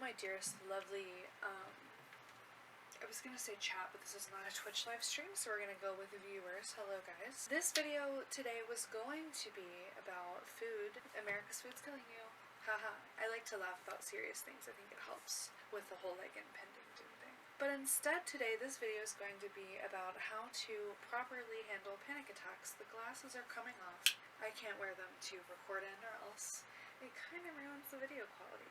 my dearest, lovely, I was gonna say chat, but this is not a Twitch live stream, so we're gonna go with viewers. Hello, guys. This video today was going to be about food. America's food's killing you. Haha. I like to laugh about serious things. I think it helps with the whole, impending doom thing. But instead, today, this video is going to be about how to properly handle panic attacks. The glasses are coming off. I can't wear them to record in, or else it kind of ruins the video quality.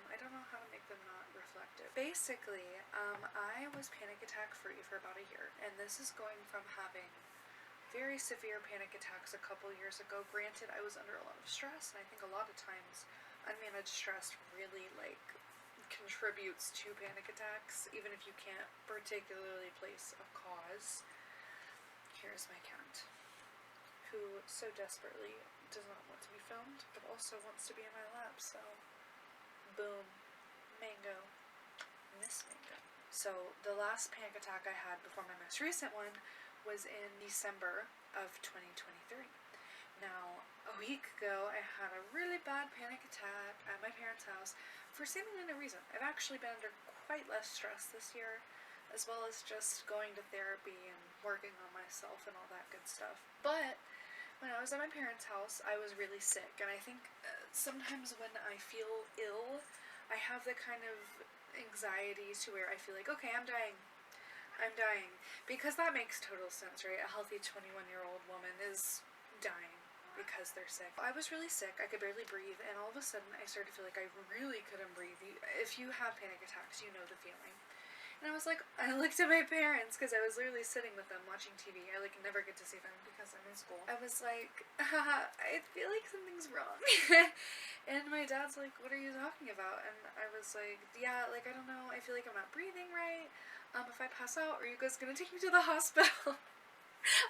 I don't know how to make them not reflective. Basically, I was panic attack free for about a year, and this is going from having very severe panic attacks a couple years ago. Granted, I was under a lot of stress, and I think a lot of times unmanaged stress really, contributes to panic attacks, even if you can't particularly place a cause. Here's my cat, who so desperately does not want to be filmed, but also wants to be in my lap, so boom. Mango. Miss Mango. So, the last panic attack I had before my most recent one was in December of 2023. Now, a week ago, I had a really bad panic attack at my parents' house for seemingly no reason. I've actually been under quite less stress this year, as well as just going to therapy and working on myself and all that good stuff. But when I was at my parents' house, I was really sick, and I think sometimes when I feel ill, I have the kind of anxiety to where I feel like, okay, I'm dying, because that makes total sense, right? A healthy 21-year-old woman is dying because they're sick. I was really sick, I could barely breathe, and all of a sudden I started to feel like I really couldn't breathe. If you have panic attacks, you know the feeling. And I was like, I looked at my parents, because I was literally sitting with them watching TV. I, never get to see them because I'm in school. I was like, haha, I feel like something's wrong. And my dad's like, what are you talking about? And I was like, yeah, I don't know, I feel like I'm not breathing right. If I pass out, are you guys gonna take me to the hospital?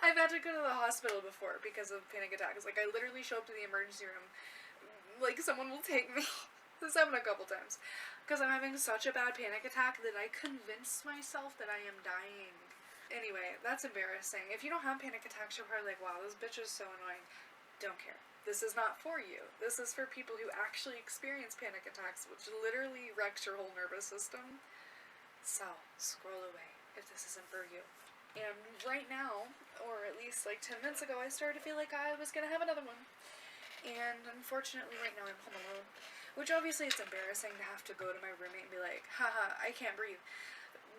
I've had to go to the hospital before because of panic attacks. I literally show up to the emergency room, someone will take me. This happened a couple times. Because I'm having such a bad panic attack that I convinced myself that I am dying. Anyway, that's embarrassing. If you don't have panic attacks, you're probably like, wow, this bitch is so annoying. Don't care. This is not for you. This is for people who actually experience panic attacks, which literally wrecks your whole nervous system. So, scroll away if this isn't for you. And right now, or at least 10 minutes ago, I started to feel like I was gonna have another one. And unfortunately right now I'm home alone, which obviously it's embarrassing to have to go to my roommate and be like, haha, I can't breathe.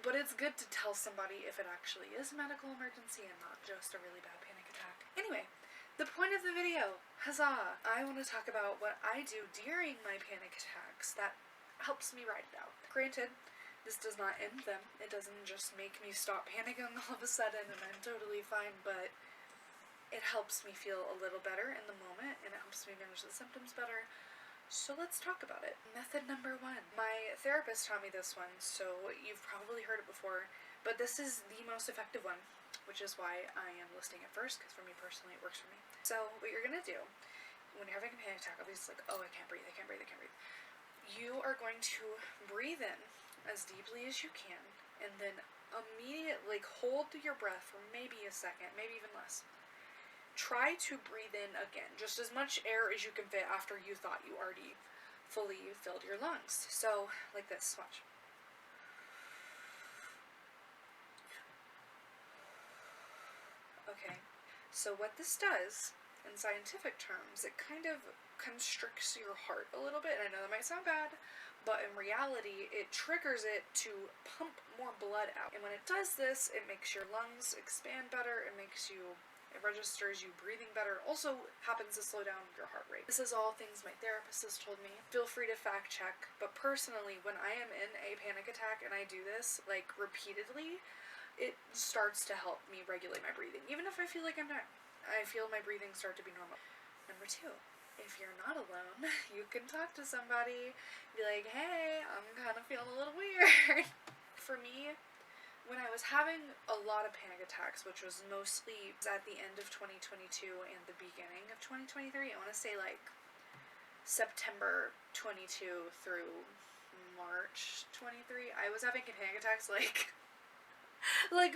But it's good to tell somebody if it actually is a medical emergency and not just a really bad panic attack. Anyway, the point of the video, huzzah! I want to talk about what I do during my panic attacks that helps me ride it out. Granted, this does not end them. It doesn't just make me stop panicking all of a sudden and I'm totally fine, but it helps me feel a little better in the moment, and it helps me manage the symptoms better. So let's talk about it. Method number 1. My therapist taught me this one, so you've probably heard it before, but this is the most effective one, which is why I am listing it first, because for me personally, it works for me. So what you're gonna do, when you're having a panic attack, obviously I can't breathe. You are going to breathe in as deeply as you can, and then immediately hold your breath for maybe a second, maybe even less. Try to breathe in again, just as much air as you can fit after you thought you already fully filled your lungs. So, like this, watch. Okay, so what this does, in scientific terms, it kind of constricts your heart a little bit, and I know that might sound bad, but in reality, it triggers it to pump more blood out. And when it does this, it makes your lungs expand better, it registers you breathing better. Also happens to slow down your heart rate. This is all things my therapist has told me. Feel free to fact check, but personally, when I am in a panic attack and I do this, repeatedly, it starts to help me regulate my breathing. Even if I feel like I'm dying, I feel my breathing start to be normal. Number 2, if you're not alone, you can talk to somebody, be like, hey, I'm kind of feeling a little weird. For me, when I was having a lot of panic attacks, which was mostly at the end of 2022 and the beginning of 2023, I want to say September 22 through March 23, I was having panic attacks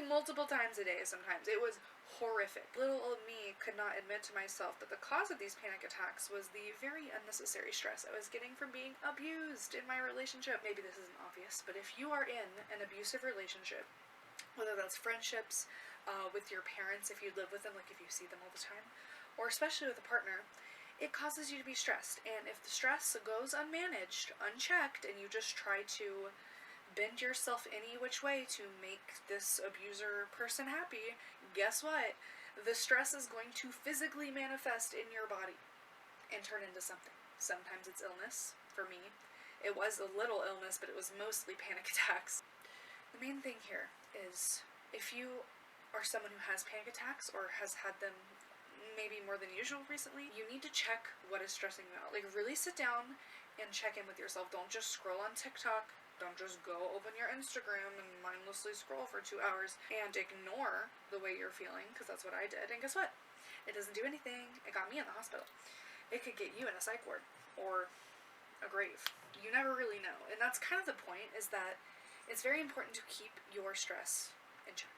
multiple times a day sometimes. It was horrific. Little old me could not admit to myself that the cause of these panic attacks was the very unnecessary stress I was getting from being abused in my relationship. Maybe this isn't obvious, but if you are in an abusive relationship, whether that's friendships, with your parents, if you live with them, like if you see them all the time, or especially with a partner, it causes you to be stressed. And if the stress goes unmanaged, unchecked, and you just try to bend yourself any which way to make this abuser person happy, guess what? The stress is going to physically manifest in your body and turn into something. Sometimes it's illness. For me, it was a little illness, but it was mostly panic attacks. The main thing here is, if you are someone who has panic attacks or has had them maybe more than usual recently, you need to check what is stressing you out. Like, really sit down and check in with yourself. Don't just scroll on TikTok. Don't just go open your Instagram and mindlessly scroll for 2 hours and ignore the way you're feeling, because that's what I did. And guess what? It doesn't do anything. It got me in the hospital. It could get you in a psych ward or a grave. You never really know. And that's kind of the point, is that it's very important to keep your stress in check.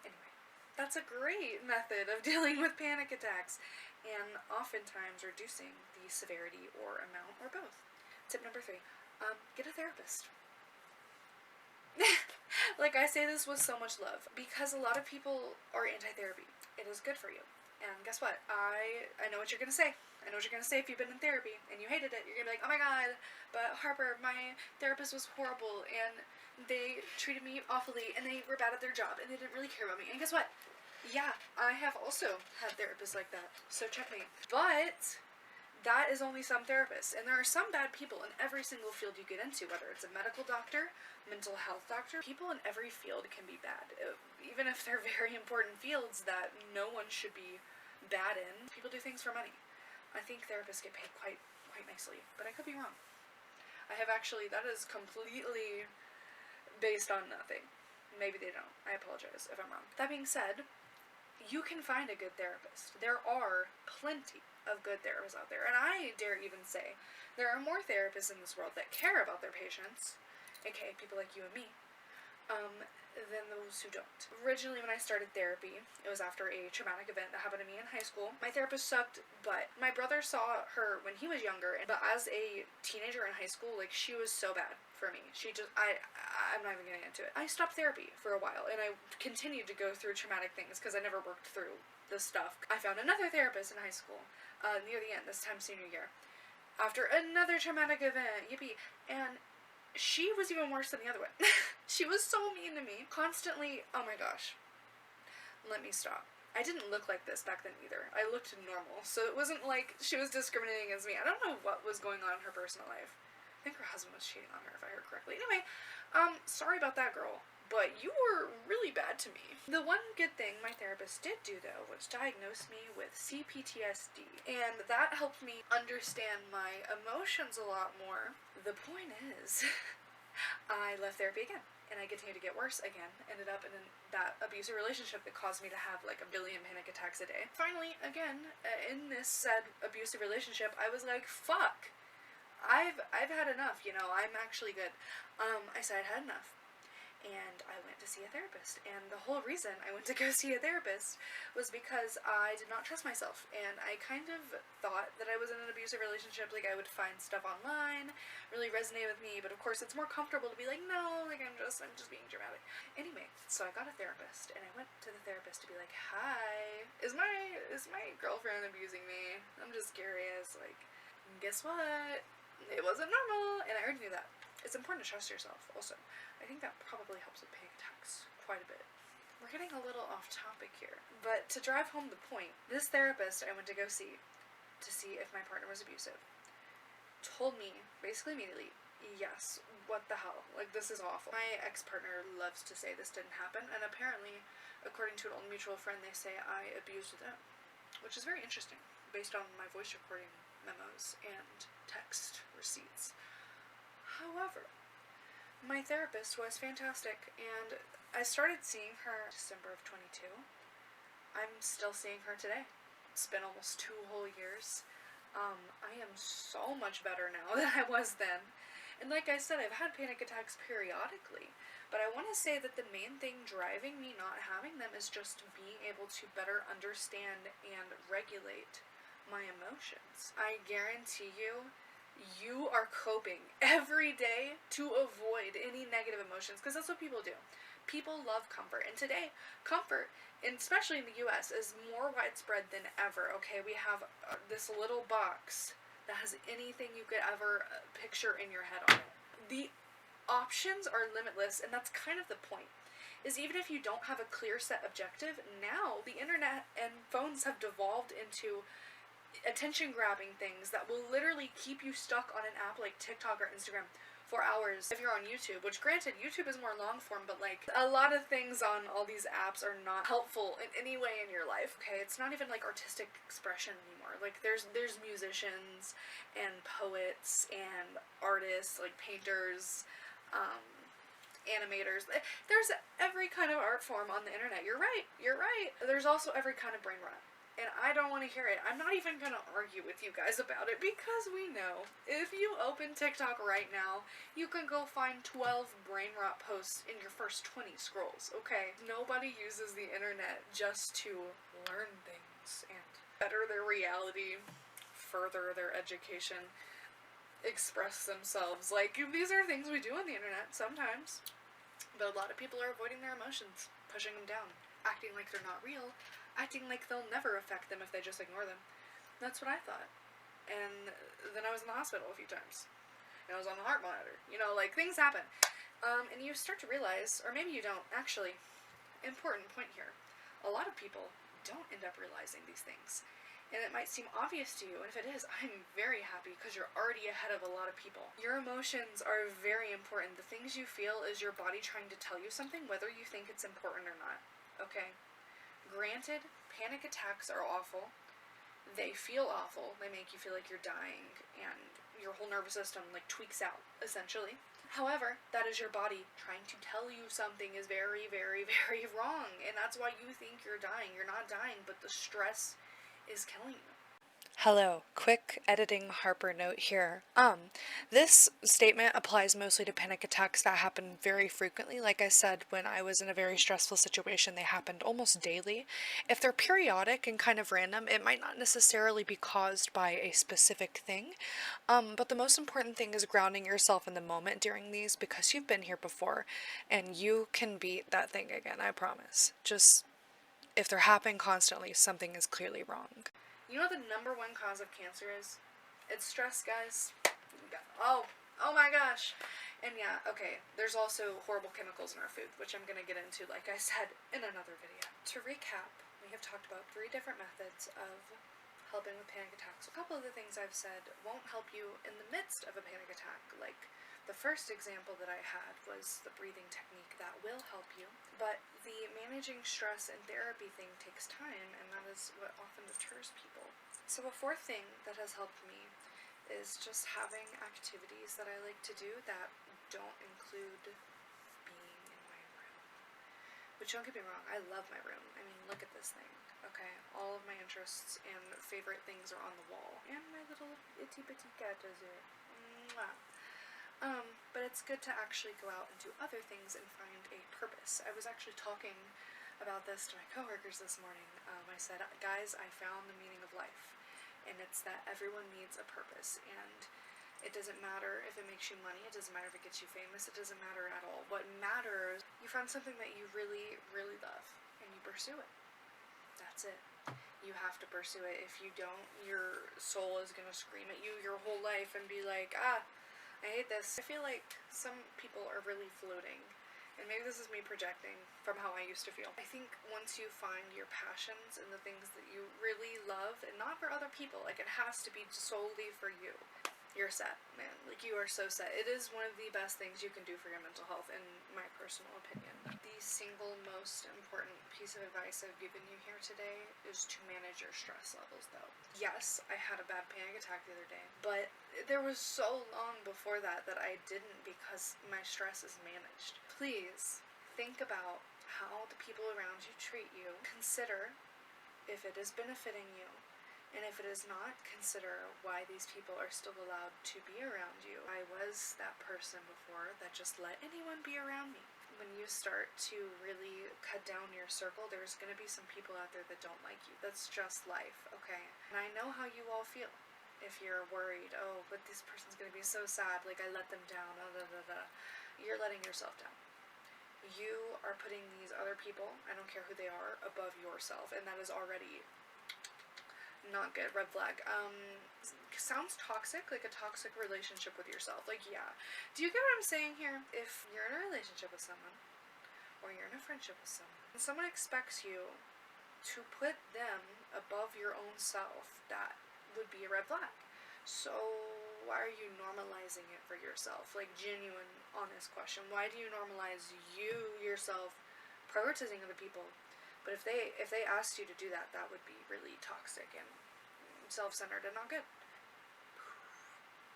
Anyway, that's a great method of dealing with panic attacks, and oftentimes reducing the severity or amount, or both. Tip number 3, get a therapist. Like, I say this with so much love, because a lot of people are anti-therapy. It is good for you. And guess what? I know what you're gonna say. I know what you're gonna say if you've been in therapy and you hated it. You're gonna be like, oh my god, but Harper, my therapist was horrible, and they treated me awfully, and they were bad at their job, and they didn't really care about me. And guess what? Yeah, I have also had therapists like that, so checkmate. But that is only some therapists, and there are some bad people in every single field you get into, whether it's a medical doctor, mental health doctor. People in every field can be bad, even if they're very important fields that no one should be bad in. People do things for money. I think therapists get paid quite nicely, but I could be wrong. I have actually, that is completely based on nothing. Maybe they don't. I apologize if I'm wrong. That being said, you can find a good therapist. There are plenty of good therapists out there, and I dare even say there are more therapists in this world that care about their patients, aka people like you and me, than those who don't. Originally, when I started therapy, it was after a traumatic event that happened to me in high school. My therapist sucked, but my brother saw her when he was younger, but as a teenager in high school, like, she was so bad for me. I'm not even getting into it. I stopped therapy for a while, and I continued to go through traumatic things because I never worked through this stuff. I found another therapist in high school, near the end, this time senior year, after another traumatic event, yippee, and she was even worse than the other one. She was so mean to me. Constantly, oh my gosh. Let me stop. I didn't look like this back then either. I looked normal, so it wasn't like she was discriminating against me. I don't know what was going on in her personal life. I think her husband was cheating on her, if I heard correctly. Anyway, sorry about that, girl, but you were really bad to me. The one good thing my therapist did do, though, was diagnose me with CPTSD, and that helped me understand my emotions a lot more. The point is, I left therapy again, and I continued to get worse again. Ended up in that abusive relationship that caused me to have like a billion panic attacks a day. Finally, again, in this said abusive relationship, I was like, fuck. I've had enough, you know, I'm actually good. I said I'd had enough, and I went to see a therapist, and the whole reason I went to go see a therapist was because I did not trust myself, and I kind of thought that I was in an abusive relationship, like I would find stuff online, really resonate with me, but of course it's more comfortable to be like, no, like I'm just being dramatic. Anyway, so I got a therapist, and I went to the therapist to be like, hi, is my girlfriend abusing me? I'm just curious, like, guess what? It wasn't normal, and I already knew that. It's important to trust yourself, also. I think that probably helps with panic attacks quite a bit. We're getting a little off topic here, but to drive home the point, this therapist I went to go see to see if my partner was abusive told me, basically immediately, yes, what the hell, like, this is awful. My ex-partner loves to say this didn't happen, and apparently, according to an old mutual friend, they say I abused them, which is very interesting, based on my voice recording memos and text receipts. However, my therapist was fantastic, and I started seeing her December of 22. I'm still seeing her today. It's been almost 2 whole years. I am so much better now than I was then. And like I said, I've had panic attacks periodically, but I want to say that the main thing driving me not having them is just being able to better understand and regulate my emotions. I guarantee you, you are coping every day to avoid any negative emotions, because that's what people do. People love comfort, and today, comfort, and especially in the US, is more widespread than ever. Okay, we have this little box that has anything you could ever picture in your head on it. The options are limitless, and that's kind of the point. Is even if you don't have a clear set objective, now the internet and phones have devolved into attention grabbing things that will literally keep you stuck on an app like TikTok or Instagram for hours if you're on YouTube, which granted, YouTube is more long form, but like a lot of things on all these apps are not helpful in any way in your life. Okay, it's not even like artistic expression anymore. Like there's musicians and poets and artists, like painters, animators. There's every kind of art form on the internet. You're right. There's also every kind of brain rot. And I don't want to hear it. I'm not even going to argue with you guys about it, because we know if you open TikTok right now, you can go find 12 brain rot posts in your first 20 scrolls, okay? Nobody uses the internet just to learn things and better their reality, further their education, express themselves. Like, these are things we do on the internet sometimes. But a lot of people are avoiding their emotions, pushing them down, acting like they're not real, acting like they'll never affect them if they just ignore them. That's what I thought. And then I was in the hospital a few times. And I was on the heart monitor. You know, like, things happen. And you start to realize, or maybe you don't, actually, important point here, a lot of people don't end up realizing these things. And it might seem obvious to you, and if it is, I'm very happy, because you're already ahead of a lot of people. Your emotions are very important. The things you feel is your body trying to tell you something, whether you think it's important or not. Okay? Granted, panic attacks are awful. They feel awful. They make you feel like you're dying, and your whole nervous system, like, tweaks out, essentially. However, that is your body trying to tell you something is very, very, very wrong, and that's why you think you're dying. You're not dying, but the stress is killing you. Hello, quick editing Harper note here. This statement applies mostly to panic attacks that happen very frequently. Like I said, when I was in a very stressful situation, they happened almost daily. If they're periodic and kind of random, it might not necessarily be caused by a specific thing. But the most important thing is grounding yourself in the moment during these, because you've been here before, and you can beat that thing again, I promise. Just, if they're happening constantly, something is clearly wrong. You know what the number one cause of cancer is? It's stress, guys. Oh my gosh. And yeah, okay, there's also horrible chemicals in our food, which I'm gonna get into, like I said, in another video. To recap, we have talked about 3 different methods of helping with panic attacks. A couple of the things I've said won't help you in the midst of a panic attack. Like, the first example that I had was the breathing technique. That will help you. But the managing stress and therapy thing takes time, and that is what often deters people. So a fourth thing that has helped me is just having activities that I like to do that don't include being in my room. Which, don't get me wrong, I love my room. I mean, look at this thing, okay? All of my interests and favorite things are on the wall. And my little itty bitty cat is here. Mwah. But it's good to actually go out and do other things and find a purpose. I was actually talking about this to my coworkers this morning. I said, guys, I found the meaning of life. And it's that everyone needs a purpose. And it doesn't matter if it makes you money. It doesn't matter if it gets you famous. It doesn't matter at all. What matters, you find something that you really, really love. And you pursue it. That's it. You have to pursue it. If you don't, your soul is going to scream at you your whole life and be like, I hate this. I feel like some people are really floating, and maybe this is me projecting from how I used to feel. I think once you find your passions and the things that you really love, and not for other people, like, it has to be solely for you, you're set, man. Like, you are so set. It is one of the best things you can do for your mental health, in my personal opinion. The single most important piece of advice I've given you here today is to manage your stress levels, though. Yes, I had a bad panic attack the other day, but there was so long before that I didn't, because my stress is managed. Please think about how the people around you treat you. Consider if it is benefiting you, And if it is not, consider why these people are still allowed to be around you. I was that person before that just let anyone be around me. When you start to really cut down your circle, there's going to be some people out there that don't like you. That's just life, okay? And I know how you all feel. If you're worried, oh, but this person's going to be so sad, like I let them down, You're letting yourself down. You are putting these other people, I don't care who they are, above yourself, and that is already not good. Red flag. Sounds toxic, like a toxic relationship with yourself. Like, yeah. Do you get what I'm saying here? If you're in a relationship with someone, or you're in a friendship with someone, and someone expects you to put them above your own self, that would be a red flag. So why are you normalizing it for yourself? Like, genuine, honest question. Why do you normalize you, yourself, prioritizing other people? But if they asked you to do that, that would be really toxic and self-centered and not good.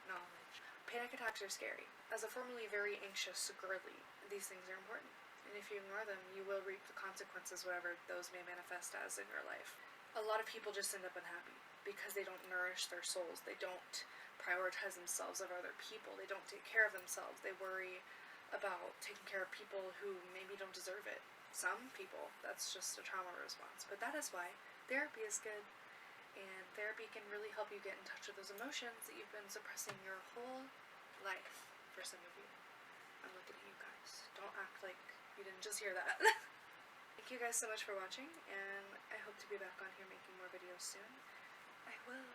Knowledge. Panic attacks are scary. As a formerly very anxious girly, these things are important. And if you ignore them, you will reap the consequences, whatever those may manifest as in your life. A lot of people just end up unhappy because they don't nourish their souls. They don't prioritize themselves over other people. They don't take care of themselves. They worry about taking care of people who maybe don't deserve it. Some people, that's just a trauma response. But that is why therapy is good. And therapy can really help you get in touch with those emotions that you've been suppressing your whole life, for some of you. I'm looking at you guys. Don't act like you didn't just hear that. Thank you guys so much for watching, and I hope to be back on here making more videos soon. I will.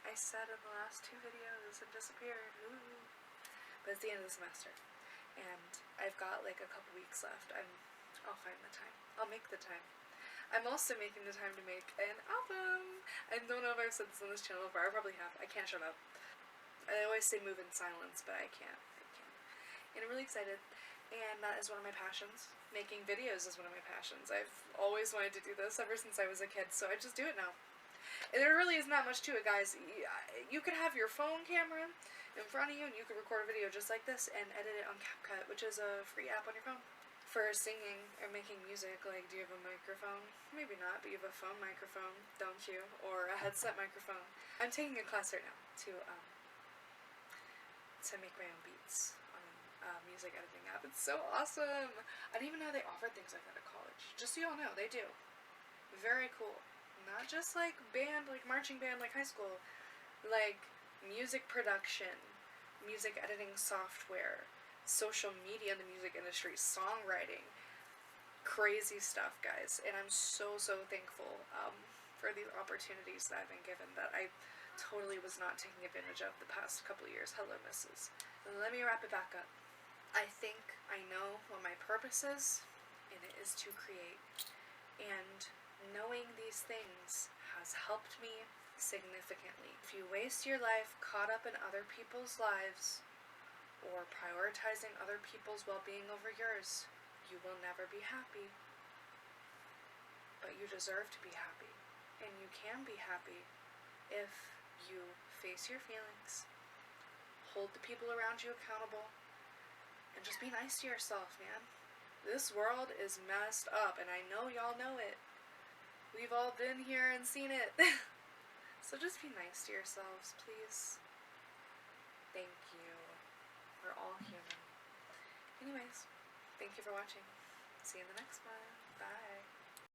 I said in the last 2 videos and disappeared. Ooh. But it's the end of the semester, and I've got like a couple weeks left. I'll find the time. I'll make the time. I'm also making the time to make an album. I don't know if I've said this on this channel before. I probably have. I can't shut up. I always say move in silence, but I can't. And I'm really excited. And that is one of my passions. Making videos is one of my passions. I've always wanted to do this ever since I was a kid, so I just do it now. And there really isn't that much to it, guys. You could have your phone camera in front of you, and you could record a video just like this and edit it on CapCut, which is a free app on your phone. For singing or making music, like, do you have a microphone? Maybe not, but you have a phone microphone, don't you? Or a headset microphone. I'm taking a class right now to make my own beats on a music editing app. It's so awesome! I didn't even know they offered things like that at college. Just so y'all know, they do. Very cool. Not just like band, like marching band, like high school. Like music production, music editing software, social media in the music industry, songwriting, crazy stuff, guys. And I'm so thankful for these opportunities that I've been given that I totally was not taking advantage of the past couple of years. Hello, missus. Let me wrap it back up. I think I know what my purpose is, and it is to create. And knowing these things has helped me significantly. If you waste your life caught up in other people's lives, or prioritizing other people's well-being over yours, you will never be happy. But you deserve to be happy. And you can be happy if you face your feelings, hold the people around you accountable, and just be nice to yourself, man. This world is messed up, and I know y'all know it. We've all been here and seen it. So just be nice to yourselves, please. Thank you. We're all human. Anyways, thank you for watching. See you in the next one. Bye.